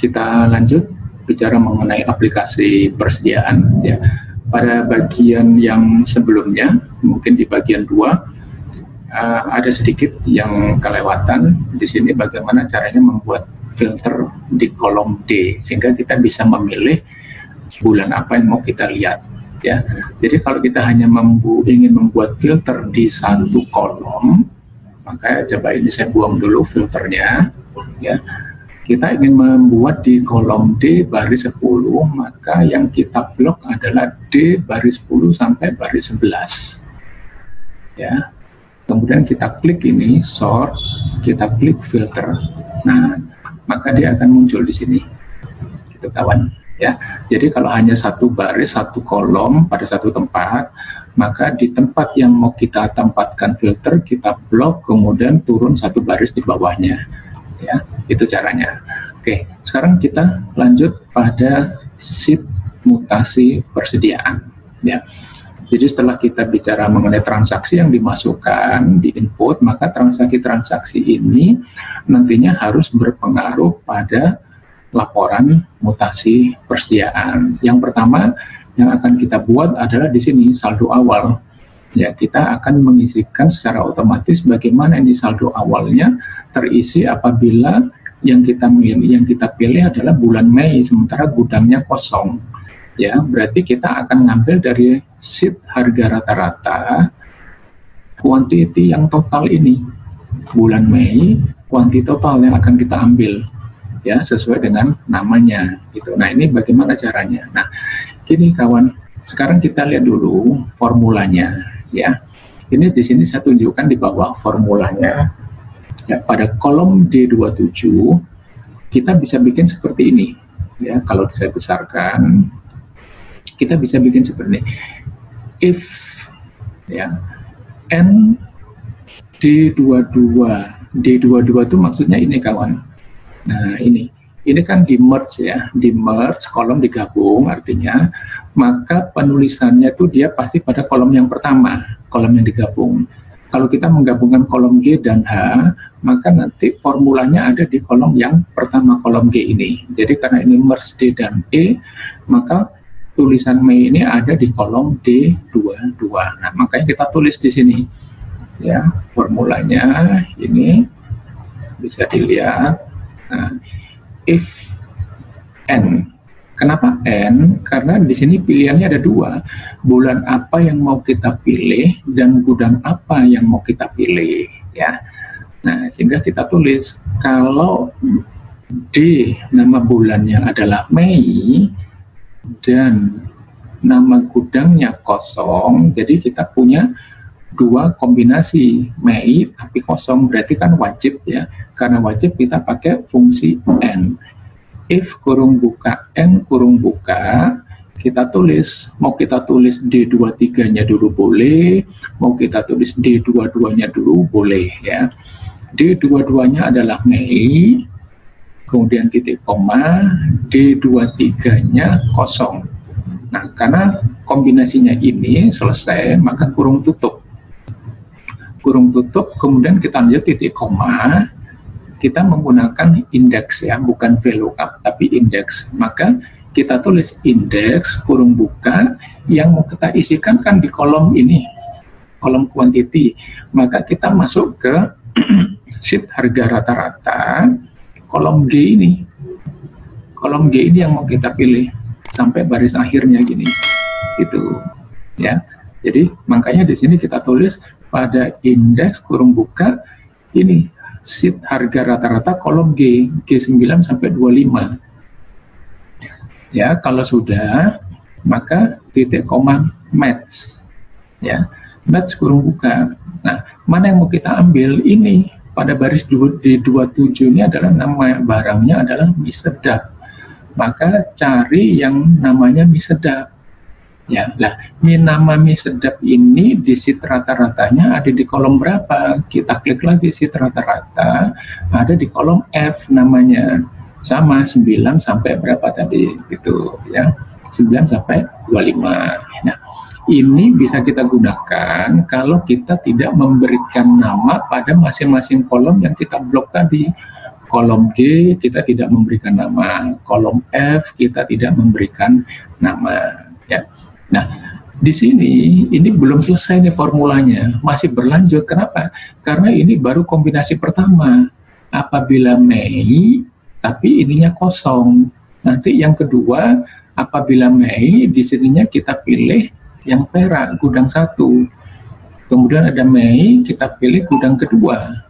kita lanjut bicara mengenai aplikasi persediaan ya. Pada bagian yang sebelumnya, mungkin di bagian 2 ada sedikit yang kelewatan. Di sini bagaimana caranya membuat filter di kolom D sehingga kita bisa memilih bulan apa yang mau kita lihat ya. Jadi kalau kita hanya ingin membuat filter di satu kolom, maka coba ini saya buang dulu filternya ya. Kita ingin membuat di kolom D baris 10, maka yang kita blok adalah D baris 10 sampai baris 11 ya. Kemudian kita klik ini sort, kita klik filter. Nah, maka dia akan muncul di sini, gitu kawan ya. Jadi kalau hanya satu baris, satu kolom pada satu tempat, maka di tempat yang mau kita tempatkan filter kita blok, kemudian turun satu baris di bawahnya ya. Itu caranya. Oke, sekarang kita lanjut pada sheet mutasi persediaan ya. Jadi setelah kita bicara mengenai transaksi yang dimasukkan di input, maka transaksi-transaksi ini nantinya harus berpengaruh pada laporan mutasi persediaan. Yang pertama yang akan kita buat adalah di sini saldo awal. Ya, kita akan mengisikan secara otomatis bagaimana ini saldo awalnya terisi apabila yang kita pilih adalah bulan Mei sementara gudangnya kosong. Ya, berarti kita akan ngambil dari sheet harga rata-rata quantity yang total ini bulan Mei, quantity total yang akan kita ambil ya sesuai dengan namanya gitu. Nah, ini bagaimana caranya? Nah, gini kawan, sekarang kita lihat dulu formulanya ya. Ini di sini saya tunjukkan di bawah formulanya ya. Pada kolom D27 kita bisa bikin seperti ini ya. Kalau saya besarkan kita bisa bikin seperti ini. If ya N D22 itu maksudnya ini kawan. Nah, ini kan di merge ya, di merge kolom digabung, artinya maka penulisannya itu dia pasti pada kolom yang pertama, kolom yang digabung. Kalau kita menggabungkan kolom G dan H, maka nanti formulanya ada di kolom yang pertama, kolom G ini. Jadi karena ini merge D dan E, maka tulisan Mei ini ada di kolom D22. Nah, makanya kita tulis di sini ya, formulanya ini bisa dilihat. Nah, if N, kenapa N? Karena di sini pilihannya ada 2, bulan apa yang mau kita pilih dan gudang apa yang mau kita pilih ya. Nah, sehingga kita tulis kalau D nama bulannya adalah Mei dan nama gudangnya kosong, jadi kita punya 2 kombinasi Mei tapi kosong, berarti kan wajib ya. Karena wajib kita pakai fungsi N. If kurung buka N kurung buka, kita tulis, mau kita tulis D23-nya dulu boleh, mau kita tulis D22-nya dulu boleh ya. D22-nya adalah Mei, kemudian titik koma, D23-nya kosong. Nah, karena kombinasinya ini selesai, maka kurung tutup. Kurung tutup, kemudian kita lanjut titik koma, kita menggunakan indeks ya, bukan VLOOKUP, tapi indeks. Maka kita tulis indeks, kurung buka, yang mau kita isikan kan di kolom ini, kolom quantity. Maka kita masuk ke sheet harga rata-rata, kolom G ini. Kolom G ini yang mau kita pilih sampai baris akhirnya gini. Gitu. Ya. Jadi makanya di sini kita tulis pada indeks kurung buka ini sheet harga rata-rata kolom G, G9 sampai 25. Ya, kalau sudah maka titik koma match. Ya, match kurung buka. Nah, mana yang mau kita ambil? Ini pada baris D27 ini adalah nama barangnya adalah mie sedap. Maka cari yang namanya mie sedap. Ya, lah, nama mie sedap ini di sheet rata-ratanya ada di kolom berapa? Kita klik lagi sheet rata-rata, ada di kolom F namanya. Sama 9 sampai berapa tadi gitu ya. 9 sampai 25. Nah, ini bisa kita gunakan kalau kita tidak memberikan nama pada masing-masing kolom yang kita blok tadi. kolom G kita tidak memberikan nama, kolom F kita tidak memberikan nama, ya. Nah, di sini ini belum selesai nih formulanya, masih berlanjut. Kenapa? Karena ini baru kombinasi pertama. Apabila Mei, tapi ininya kosong. Nanti yang kedua, apabila Mei, di sininya kita pilih yang perak, gudang 1. Kemudian ada Mei, kita pilih gudang kedua.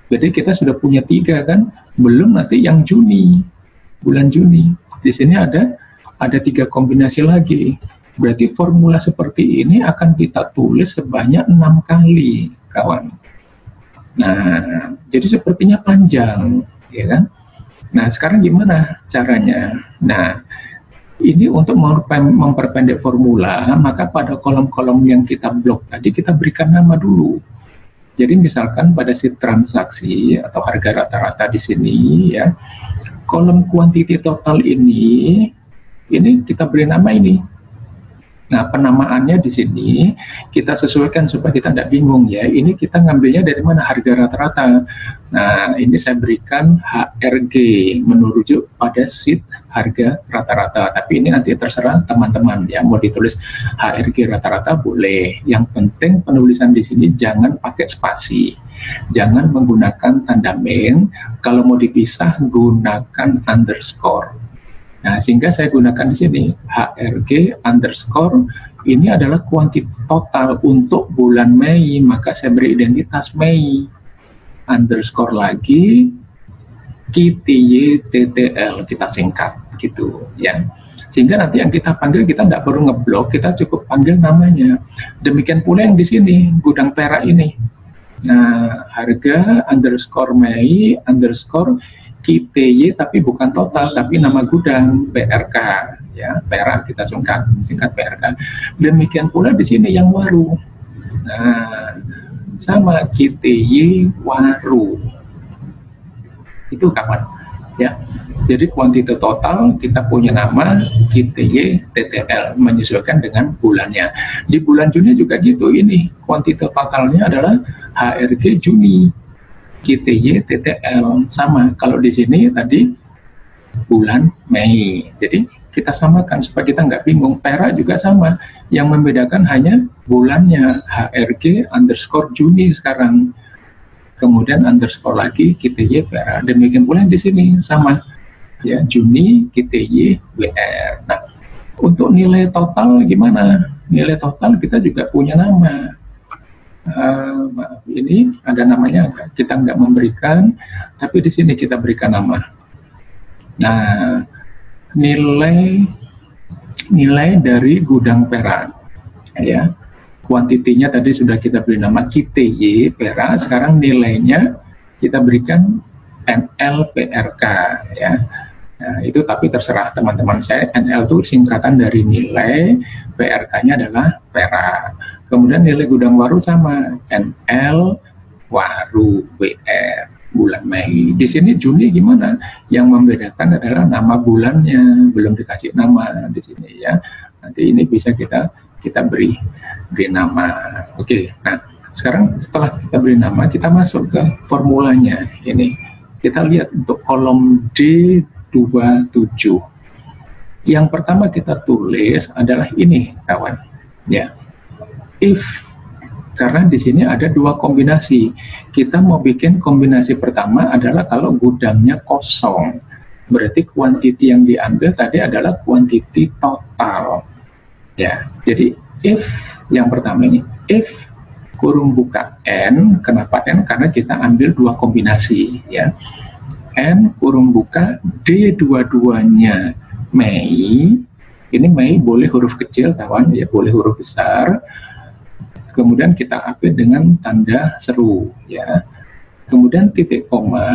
Jadi kita sudah punya 3 kan? Belum nanti yang Juni, bulan Juni. Di sini ada 3 kombinasi lagi. Berarti formula seperti ini akan kita tulis sebanyak 6 kali, kawan. Nah, jadi sepertinya panjang, ya kan? Nah, sekarang gimana caranya? Nah, ini untuk memperpendek formula, maka pada kolom-kolom yang kita blok tadi kita berikan nama dulu. Jadi misalkan pada sheet transaksi atau harga rata-rata di sini, ya, kolom quantity total ini kita beri nama ini. Nah, penamaannya di sini kita sesuaikan supaya kita tidak bingung, ya. Ini kita ngambilnya dari mana? Harga rata-rata. Nah, ini saya berikan HRG menuju pada sheet harga rata-rata. Tapi ini nanti terserah teman-teman, ya. Mau ditulis HRG rata-rata boleh. Yang penting penulisan di sini jangan pakai spasi. Jangan menggunakan tanda main. Kalau mau dipisah gunakan underscore. Nah, sehingga saya gunakan di sini HRG underscore ini adalah kuantitas total untuk bulan Mei, maka saya beri identitas Mei underscore lagi KTYTTL, kita singkat gitu, ya. Sehingga nanti yang kita panggil kita tidak perlu ngeblok, kita cukup panggil namanya. Demikian pula yang di sini gudang perak ini. Nah, harga underscore Mei underscore KTY, tapi bukan total, tapi nama gudang PRK, ya, perak kita singkat PRK. Demikian pula di sini yang waru. Nah, sama KTY waru. Itu kapan? Ya. Jadi kuantitas total kita punya nama KTY TTL menyesuaikan dengan bulannya. Di bulan Juni juga gitu, ini kuantitas totalnya adalah HRG Juni. KTY TTL sama. Kalau di sini tadi bulan Mei. Jadi kita samakan supaya kita nggak bingung. Perak juga sama. Yang membedakan hanya bulannya, HRG underscore Juni sekarang. Kemudian underscore lagi KTY perak. Demikian pula di sini sama. Ya, Juni KTY WR. Nah, untuk nilai total gimana? Nilai total kita juga punya nama. Ini ada namanya, kita nggak memberikan, tapi di sini kita berikan nama. Nah, nilai dari gudang perak, ya, kuantitinya tadi sudah kita beri nama KTY perak. Sekarang nilainya kita berikan NLPRK, ya. Nah, itu tapi terserah teman-teman. Saya NL itu singkatan dari nilai, PRK-nya adalah perak. Kemudian nilai gudang waru sama, NL waru WR bulan Mei. Di sini Juni gimana? Yang membedakan adalah nama bulannya, belum dikasih nama di sini, ya. Nanti ini bisa kita beri nama. Oke. Nah, sekarang setelah kita beri nama, kita masuk ke formulanya. Ini kita lihat untuk kolom D27. Yang pertama kita tulis adalah ini, kawan, ya. If, karena di sini ada 2 kombinasi. Kita mau bikin kombinasi pertama adalah kalau gudangnya kosong. Berarti kuantiti yang diambil tadi adalah kuantiti total. Ya, jadi if yang pertama ini, if kurung buka N, kenapa N? Karena kita ambil 2 kombinasi, ya. N kurung buka D22-nya Mei. Ini Mei boleh huruf kecil, kawan, ya, boleh huruf besar. Kemudian kita update dengan tanda seru, ya. Kemudian titik koma,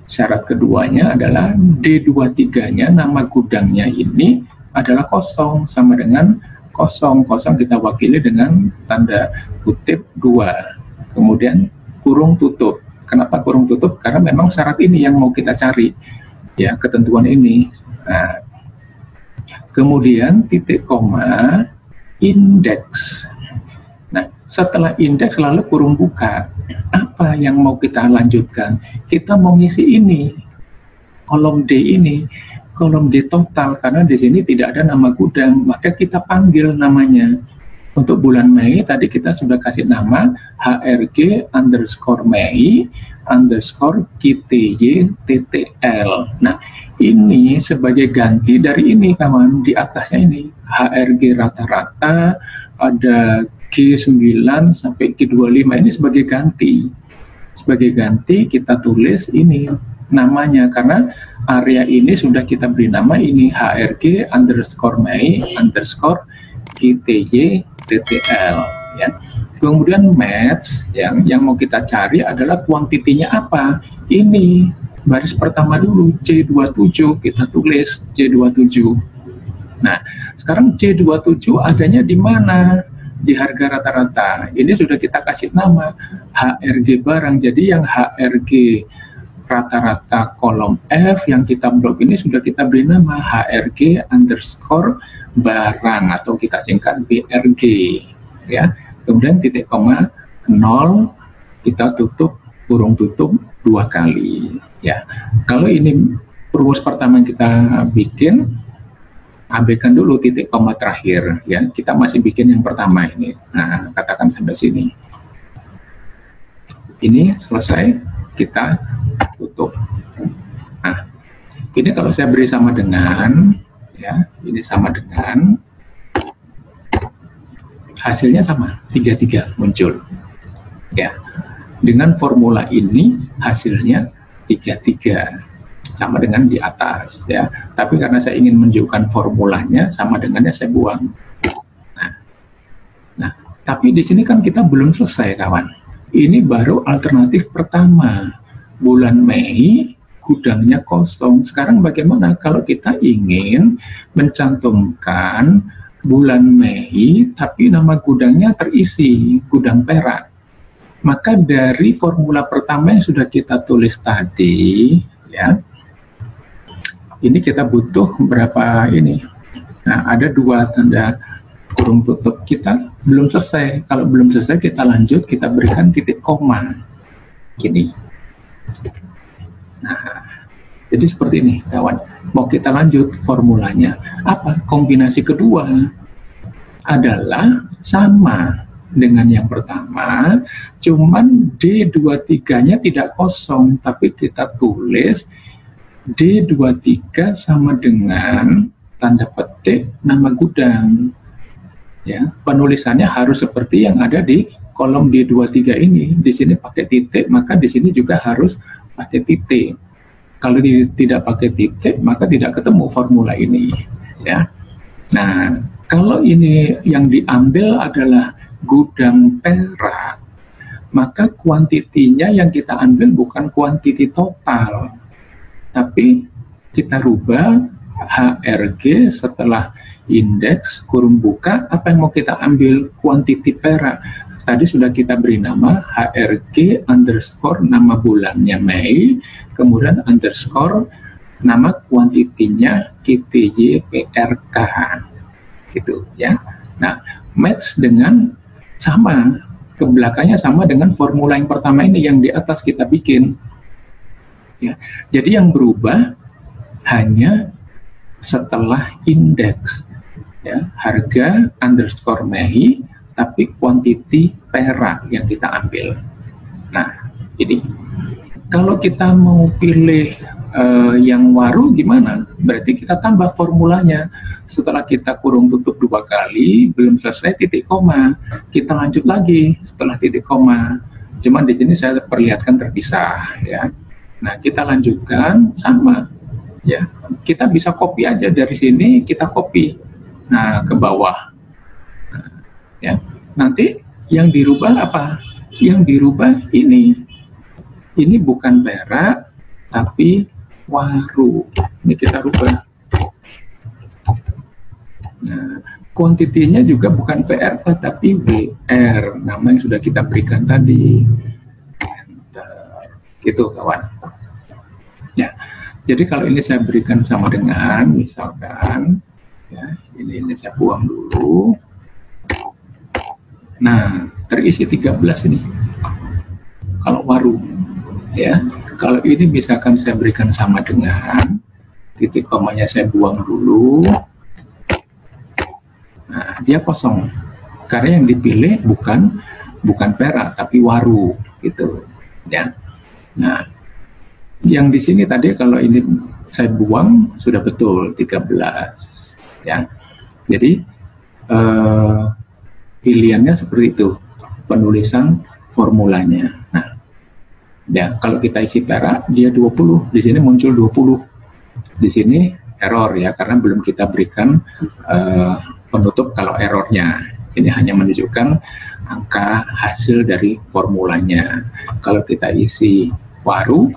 syarat keduanya adalah D23-nya, nama gudangnya ini adalah kosong, sama dengan kosong. Kosong kita wakili dengan tanda kutip 2. Kemudian kurung tutup. Kenapa kurung tutup? Karena memang syarat ini yang mau kita cari, ya, ketentuan ini. Nah, kemudian titik koma, indeks. Nah, setelah indeks lalu kurung buka. Apa apa yang mau kita lanjutkan? Kita mau ngisi ini, kolom D ini, kolom D total, karena di sini tidak ada nama gudang, maka kita panggil namanya. Untuk bulan Mei tadi kita sudah kasih nama HRG underscore Mei underscore KTY TTL. Nah, ini sebagai ganti dari ini kawan, di atasnya ini HRG rata-rata, ada G9 sampai G25, ini sebagai ganti. Sebagai ganti kita tulis ini namanya, karena area ini sudah kita beri nama ini HRG underscore Mei underscore KTY TTL, ya. Kemudian match yang mau kita cari adalah kuantitinya apa? Ini baris pertama dulu, C27, kita tulis C27. Nah, sekarang C27 adanya di mana? Di harga rata-rata. Ini sudah kita kasih nama HRG barang. Jadi yang HRG rata-rata kolom F yang kita blok ini sudah kita beri nama HRG underscore barang, atau kita singkat BRG, ya. Kemudian titik koma 0 kita tutup, kurung tutup 2 kali, ya. Kalau ini rumus pertama yang kita bikin, abaikan dulu titik koma terakhir, ya. Kita masih bikin yang pertama ini. Nah, katakan sampai sini. Ini selesai, kita tutup. Nah, ini kalau saya beri sama dengan, ya, ini sama dengan, hasilnya sama, 33 muncul, ya. Dengan formula ini hasilnya 33, sama dengan di atas, ya. Tapi karena saya ingin menunjukkan formulanya sama dengannya, saya buang. Nah, tapi di sini kan kita belum selesai, kawan. Ini baru alternatif pertama, bulan Mei gudangnya kosong. Sekarang bagaimana kalau kita ingin mencantumkan bulan Mei tapi nama gudangnya terisi, gudang perak? Maka dari formula pertama yang sudah kita tulis tadi, ya, ini kita butuh berapa ini? Nah, ada 2 tanda kurung tutup, kita belum selesai. Kalau belum selesai, kita lanjut, kita berikan titik koma gini. Nah, jadi seperti ini, kawan. Mau kita lanjut formulanya apa? Kombinasi kedua adalah sama dengan yang pertama, cuman D23-nya tidak kosong, tapi kita tulis D23 sama dengan tanda petik nama gudang. Ya, penulisannya harus seperti yang ada di kolom D23 ini. Di sini pakai titik, maka di sini juga harus pakai titik. Kalau tidak pakai titik, maka tidak ketemu formula ini, ya. Nah, kalau ini yang diambil adalah gudang perak, maka kuantitinya yang kita ambil bukan kuantiti total, tapi kita rubah HRG setelah indeks kurung buka, apa yang mau kita ambil? Kuantiti perak. Tadi sudah kita beri nama HRG underscore nama bulannya Mei, kemudian underscore nama kuantitinya KTY PRK, gitu, ya. Nah, match dengan sama, ke belakangnya sama dengan formula yang pertama ini yang di atas kita bikin, ya. Jadi yang berubah hanya setelah indeks, ya, harga underscore Mei, tapi kuantiti perak yang kita ambil. Nah, ini kalau kita mau pilih yang waru gimana? Berarti kita tambah formulanya. Setelah kita kurung tutup 2 kali, belum selesai titik koma, kita lanjut lagi setelah titik koma. Cuman di sini saya perlihatkan terpisah, ya. Nah, kita lanjutkan sama, ya. Kita bisa copy aja dari sini, kita copy, nah, ke bawah. Ya, nanti yang dirubah apa? Yang dirubah ini bukan perak tapi waru. Ini kita rubah. Nah, kuantitinya juga bukan PRK tapi WR, nama yang sudah kita berikan tadi. Enter. Gitu, kawan. Ya, jadi kalau ini saya berikan sama dengan, misalkan, ya, ini saya buang dulu. Nah, terisi 13 ini. kalau waru, ya. Kalau ini misalkan saya berikan sama dengan titik komanya saya buang dulu, nah dia kosong karena yang dipilih bukan perak tapi waru gitu, ya. Nah, yang di sini tadi kalau ini saya buang sudah betul 13, ya. Jadi pilihannya seperti itu, penulisan formulanya. Nah, ya kalau kita isi perak dia 20, di sini muncul 20. Di sini error ya, karena belum kita berikan penutup kalau errornya. Ini hanya menunjukkan angka hasil dari formulanya. Kalau kita isi waru,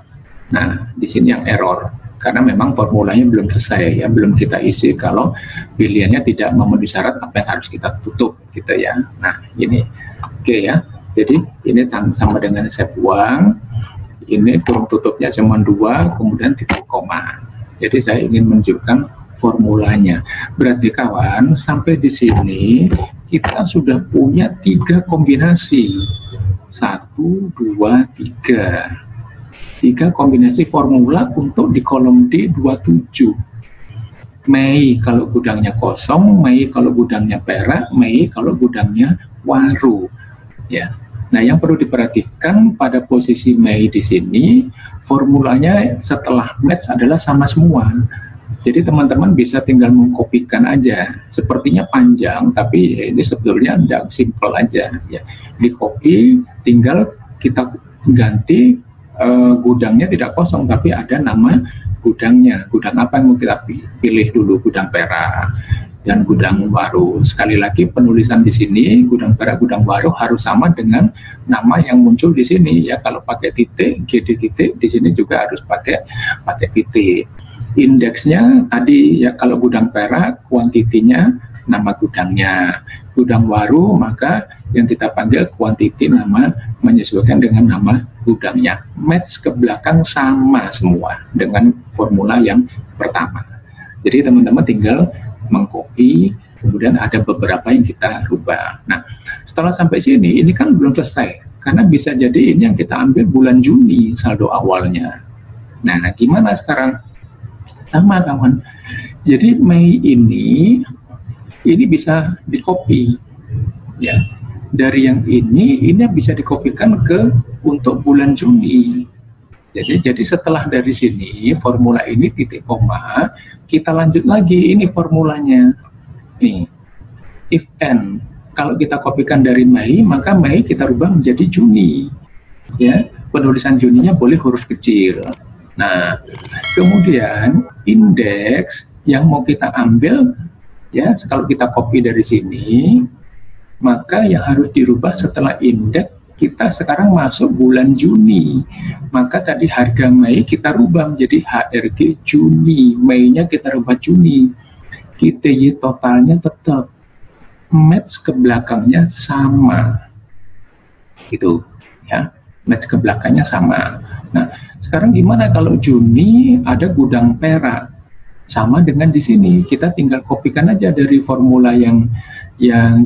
nah di sini yang error karena memang formulanya belum selesai ya, belum kita isi kalau pilihannya tidak memenuhi syarat apa yang harus kita tutup gitu ya. Nah ini oke ya, jadi ini sama dengan saya buang, ini kurung tutupnya cuma 2, kemudian titik koma. Jadi saya ingin menunjukkan formulanya. Berarti kawan, sampai di sini kita sudah punya 3 kombinasi. 1, 2, 3. 3 kombinasi formula untuk di kolom D27. Mei kalau gudangnya kosong, Mei kalau gudangnya perak, Mei kalau gudangnya waru. Ya. Nah, yang perlu diperhatikan pada posisi Mei di sini, formulanya setelah match adalah sama semua. Jadi teman-teman bisa tinggal mengkopikan aja. Sepertinya panjang, tapi ini sebetulnya tidak simple aja. Ya. Di copy, tinggal kita ganti gudangnya tidak kosong, tapi ada nama gudangnya. Gudang apa yang mau kita pilih dulu, gudang perak dan gudang waru. Sekali lagi penulisan di sini gudang perak, gudang waru harus sama dengan nama yang muncul di sini ya. Kalau pakai titik, GD titik, di sini juga harus pakai titik. Indeksnya tadi ya, kalau gudang perak kuantitinya nama gudangnya, gudang waru maka yang kita panggil kuantiti nama menyesuaikan dengan nama gudangnya. Match ke belakang sama semua dengan formula yang pertama. Jadi teman-teman tinggal mengcopy, kemudian ada beberapa yang kita rubah. Nah, setelah sampai sini ini kan belum selesai karena bisa jadi ini yang kita ambil bulan Juni saldo awalnya. Nah, gimana sekarang? Sama kawan. Jadi Mei ini bisa di-copy ya. Dari yang ini bisa dikopikan ke untuk bulan Juni. Jadi setelah dari sini formula ini titik koma, kita lanjut lagi ini formulanya. Nih, if n kalau kita kopikan dari Mei, maka Mei kita rubah menjadi Juni. Ya, penulisan Juninya boleh huruf kecil. Nah, kemudian indeks yang mau kita ambil ya, kalau kita copy dari sini, maka yang harus dirubah setelah indeks kita sekarang masuk bulan Juni. Maka tadi harga Mei kita rubah menjadi HRG Juni, Mei-nya kita rubah Juni. KTY totalnya tetap, match ke belakangnya sama. Gitu ya, match ke belakangnya sama. Nah, sekarang gimana kalau Juni ada gudang perak? Sama dengan di sini, kita tinggal kopikan aja dari formula yang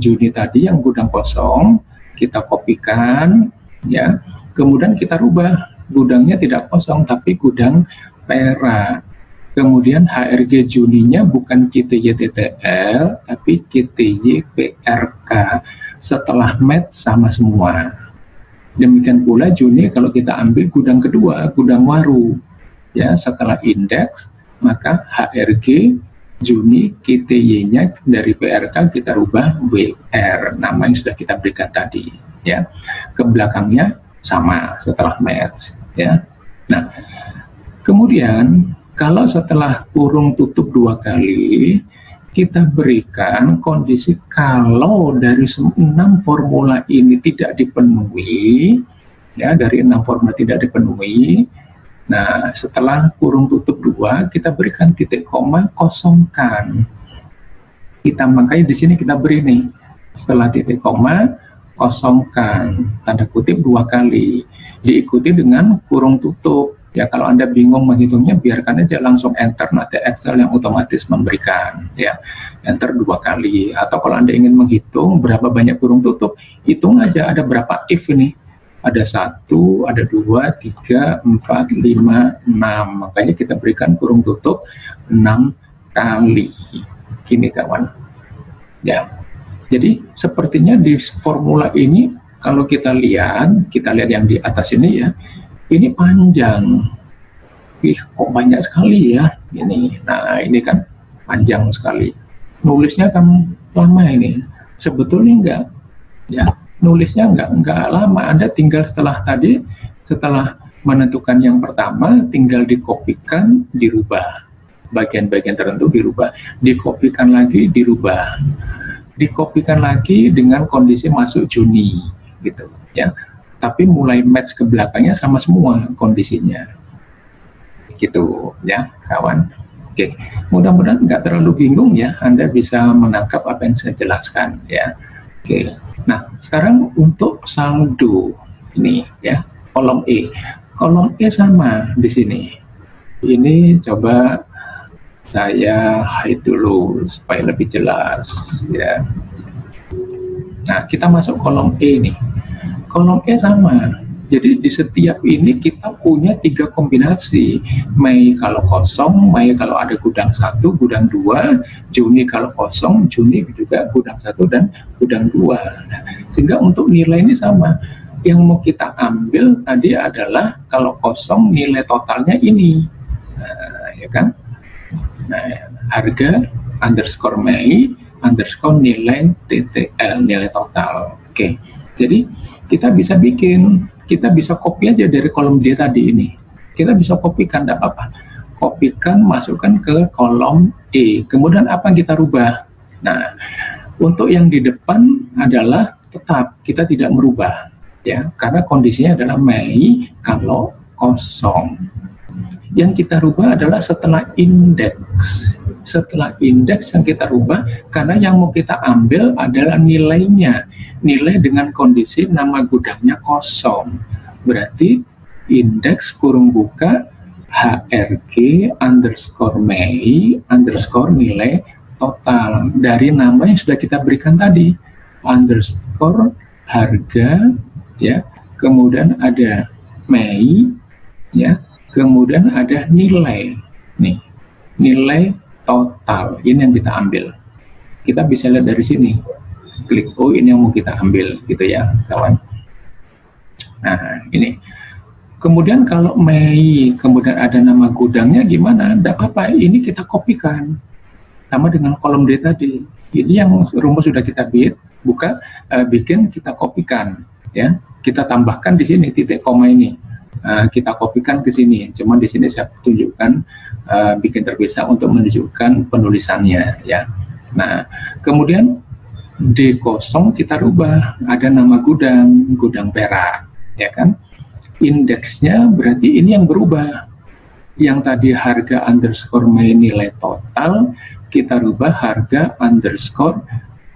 Juni tadi, yang gudang kosong, kita kopikan, ya. Kemudian kita rubah, gudangnya tidak kosong, tapi gudang perak. Kemudian HRG Juninya bukan KTY-TTL, tapi KTY-PRK. Setelah match sama semua. Demikian pula Juni kalau kita ambil gudang kedua, gudang waru. Ya, setelah indeks, maka HRG Juni KTY-nya dari PRK kita rubah WR, nama yang sudah kita berikan tadi ya. Ke belakangnya sama setelah match ya. Nah, kemudian kalau setelah kurung tutup 2 kali kita berikan kondisi kalau dari 6 formula ini tidak dipenuhi ya, dari 6 formula tidak dipenuhi. Nah, setelah kurung tutup 2, kita berikan titik koma, kosongkan. Makanya di sini kita beri nih, setelah titik koma, kosongkan, tanda kutip 2 kali, diikuti dengan kurung tutup. Ya, kalau Anda bingung menghitungnya, biarkan aja langsung enter, nanti Excel yang otomatis memberikan. Ya, enter 2 kali. Atau kalau Anda ingin menghitung berapa banyak kurung tutup, hitung aja ada berapa if ini. ada 1, ada 2, 3, 4, 5, 6. Makanya kita berikan kurung tutup 6 kali. Gini kawan. Ya. Jadi sepertinya di formula ini kalau kita lihat yang di atas ini ya, ini panjang. Ih, kok banyak sekali ya ini. Nah, ini kan panjang sekali. Nulisnya kan lama ini. Sebetulnya enggak. Ya, nulisnya enggak lama. Anda tinggal setelah menentukan yang pertama, tinggal dikopikan, dirubah. Bagian-bagian tertentu dirubah. Dikopikan lagi, dirubah. Dikopikan lagi dengan kondisi masuk Juni gitu ya, tapi mulai match ke belakangnya sama semua kondisinya gitu ya kawan. Oke, mudah-mudahan nggak terlalu bingung ya, Anda bisa menangkap apa yang saya jelaskan ya. Oke, nah sekarang untuk saldo ini ya, kolom E sama di sini. Ini coba saya hide dulu supaya lebih jelas ya. Nah, kita masuk kolom E nih. Kolom E sama. Jadi di setiap ini kita punya 3 kombinasi. Mei kalau kosong, Mei kalau ada gudang 1, gudang 2, Juni kalau kosong, Juni juga gudang 1 dan gudang 2. Nah, sehingga untuk nilai ini sama. Yang mau kita ambil tadi adalah kalau kosong nilai totalnya ini. Nah, ya kan? Nah, harga underscore Mei underscore nilai TTL, nilai total. Oke, jadi kita bisa copy aja dari kolom D tadi ini. Kita bisa kopikan, tidak apa-apa. Kopikan, masukkan ke kolom E. Kemudian apa yang kita rubah? Nah, untuk yang di depan adalah tetap kita tidak merubah, ya, karena kondisinya adalah Mei kalau kosong. Yang kita rubah adalah setelah indeks. Setelah indeks yang kita rubah, karena yang mau kita ambil adalah nilainya. Nilai dengan kondisi nama gudangnya kosong. Berarti indeks kurung buka HRG underscore Mei underscore nilai total. Dari nama yang sudah kita berikan tadi. Underscore harga, ya. Kemudian ada Mei, ya. Kemudian ada nilai, nih, nilai total. Ini yang kita ambil. Kita bisa lihat dari sini. Klik oh ini yang mau kita ambil, gitu ya, kawan. Nah, ini. Kemudian kalau Mei, kemudian ada nama gudangnya gimana? Tidak apa-apa. Ini kita kopikan. Sama dengan kolom D tadi. Ini yang rumus sudah kita bikin, kita kopikan, ya. Kita tambahkan di sini titik koma ini. Kita kopikan ke sini, cuman di sini saya tunjukkan bikin terpisah untuk menunjukkan penulisannya ya. Nah, kemudian D0 kita rubah, ada nama gudang perak, ya kan? Indeksnya berarti ini yang berubah. Yang tadi harga underscore Mei nilai total, kita rubah harga underscore,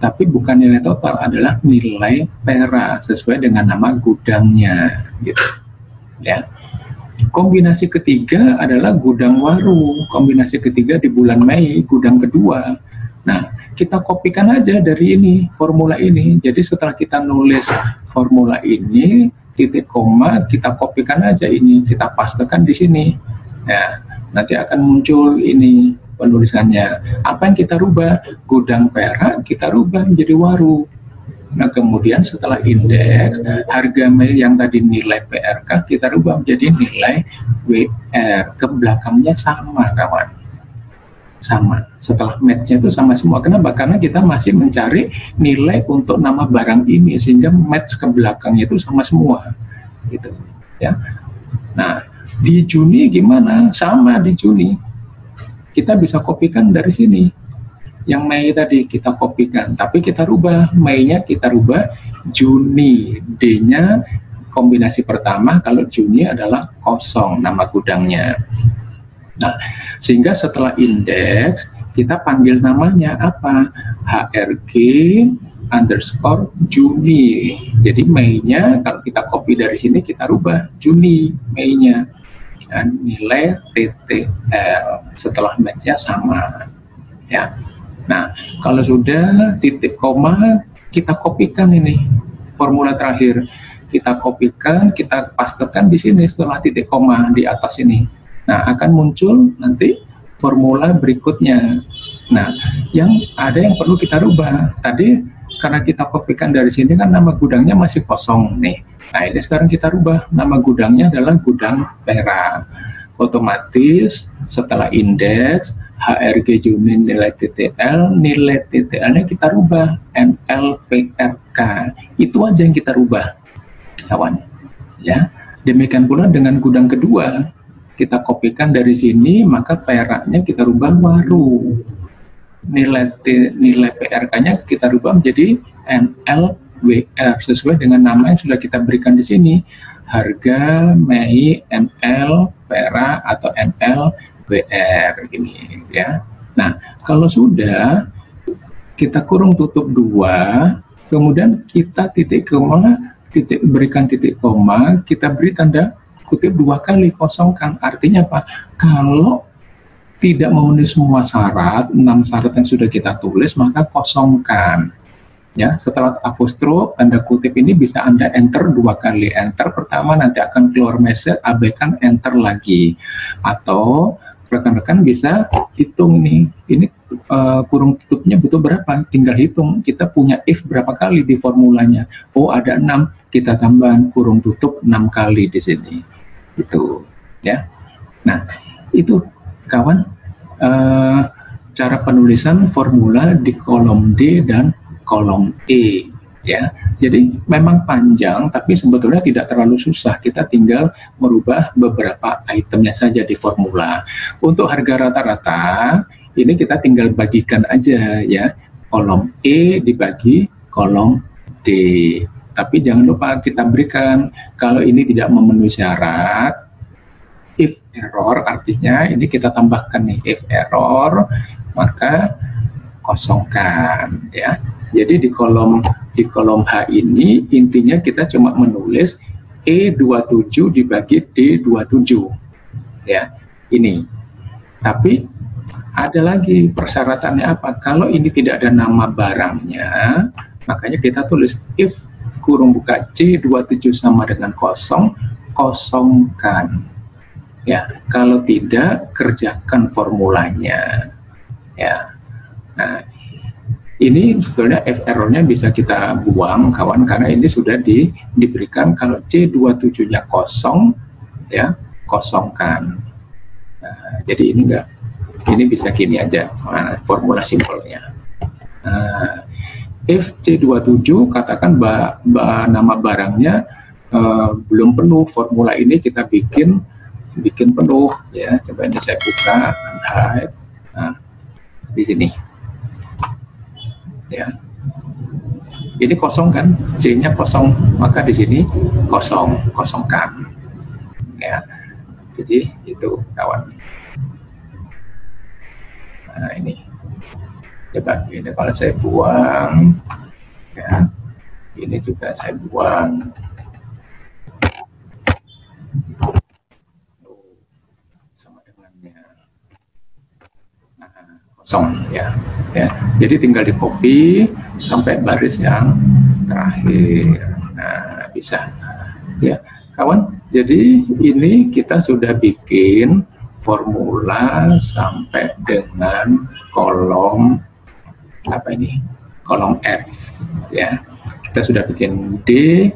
tapi bukan nilai total, adalah nilai perak sesuai dengan nama gudangnya, gitu. Ya, kombinasi ketiga adalah gudang waru. Kombinasi ketiga di bulan Mei, gudang kedua. Nah, kita kopikan aja dari ini, formula ini. Jadi setelah kita nulis formula ini, titik koma, kita kopikan aja ini, kita pastekan di sini. Ya, nanti akan muncul ini penulisannya. Apa yang kita rubah? Gudang perak kita rubah menjadi waru. Nah, kemudian setelah indeks, harga Mei yang tadi nilai PRK kita rubah menjadi nilai WR. Ke belakangnya sama, kawan. Sama. Setelah match-nya itu sama semua. Kenapa? Karena kita masih mencari nilai untuk nama barang ini, sehingga match ke belakangnya itu sama semua. Gitu. Ya. Nah, di Juni gimana? Sama di Juni. Kita bisa kopikan dari sini. Yang Mei tadi kita kopikan, tapi kita rubah, Mei-nya kita rubah Juni, D-nya kombinasi pertama, kalau Juni adalah kosong nama gudangnya. Nah, sehingga setelah indeks kita panggil namanya apa? HRG underscore Juni. Jadi Mei-nya kalau kita copy dari sini kita rubah Juni, Mei-nya. Dan nilai TTL setelah match-nya sama. Ya. Nah, kalau sudah titik koma, kita kopikan ini formula terakhir. kita kopikan, kita pastekan di sini setelah titik koma di atas ini. Nah, akan muncul nanti formula berikutnya. Nah, ada yang perlu kita rubah. Tadi karena kita kopikan dari sini kan nama gudangnya masih kosong nih. Nah, ini sekarang kita rubah, nama gudangnya adalah gudang Pera. Otomatis setelah indeks HRG Jumin nilai TTL-nya kita rubah NLPRK. Itu aja yang kita rubah, kawan. Ya, demikian pula dengan gudang kedua, kita kopikan dari sini, maka peraknya kita rubah waru. Nilai PRK-nya kita rubah menjadi NLWR sesuai dengan nama yang sudah kita berikan di sini. Harga Mei NL Pera atau NLWR ini ya. Nah, kalau sudah kita kurung tutup 2, kemudian kita berikan titik koma, kita beri tanda kutip 2 kali, kosongkan. Artinya apa? Kalau tidak memenuhi semua syarat, 6 syarat yang sudah kita tulis, maka kosongkan. Ya, setelah apostrof, tanda kutip ini bisa Anda enter 2 kali. Enter pertama, nanti akan keluar message, abaikan, enter lagi. Atau rekan-rekan bisa hitung nih, ini kurung tutupnya butuh berapa, tinggal hitung. Kita punya if berapa kali di formulanya. Oh, ada 6, kita tambah kurung tutup 6 kali di sini. Itu ya. Nah, itu kawan, cara penulisan formula di kolom D dan kolom E ya. Jadi memang panjang, tapi sebetulnya tidak terlalu susah. Kita tinggal merubah beberapa itemnya saja di formula. Untuk harga rata-rata ini kita tinggal bagikan aja ya, kolom E dibagi kolom D. Tapi jangan lupa kita berikan kalau ini tidak memenuhi syarat, if error, artinya ini kita tambahkan nih, if error maka kosongkan ya. Jadi di kolom H ini intinya kita cuma menulis E27 dibagi D27 ya, ini. Tapi ada lagi persyaratannya apa? Kalau ini tidak ada nama barangnya, makanya kita tulis if kurung buka C27 sama dengan kosong, kosongkan ya. Kalau tidak, kerjakan formulanya ya. Nah, ini sebetulnya F errornya bisa kita buang kawan, karena ini sudah diberikan kalau C27-nya kosong ya, kosongkan. Nah, jadi ini enggak, ini bisa gini aja formula simpelnya. Nah, if C27 katakan nama barangnya belum penuh, formula ini kita bikin penuh ya. Coba ini saya buka, nah, di sini ya, ini kosong kan, C-nya kosong, maka di sini kosongkan ya. Jadi itu kawan. Nah, ini coba ini kalau saya buang ya, ini juga saya buang. Sama dengannya. Nah, kosong ya. Ya, jadi tinggal di copy sampai baris yang terakhir. Nah, bisa ya kawan. Jadi ini kita sudah bikin formula sampai dengan kolom apa ini, kolom F ya. Kita sudah bikin D,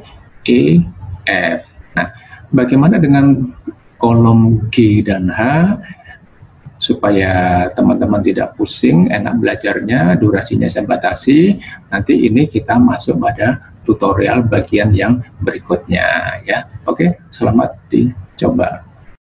E, F. Nah, bagaimana dengan kolom G dan H? Supaya teman-teman tidak pusing, enak belajarnya, durasinya saya batasi. Nanti ini kita masuk pada tutorial bagian yang berikutnya ya. Oke, selamat dicoba.